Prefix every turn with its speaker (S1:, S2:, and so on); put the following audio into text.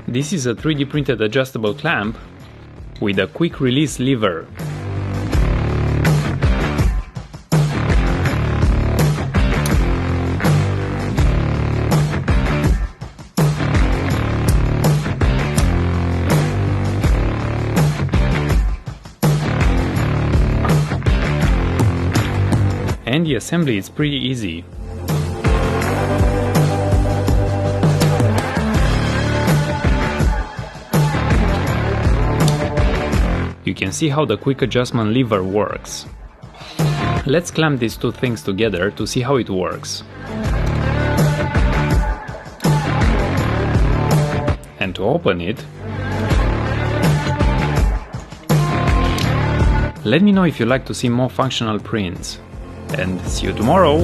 S1: This is a 3D printed adjustable clamp with a quick release lever. And the assembly is pretty easy. You can see how the quick adjustment lever works. Let's clamp these two things together to see how it works. And to open it, let me know if you'd like to see more functional prints. And see you tomorrow!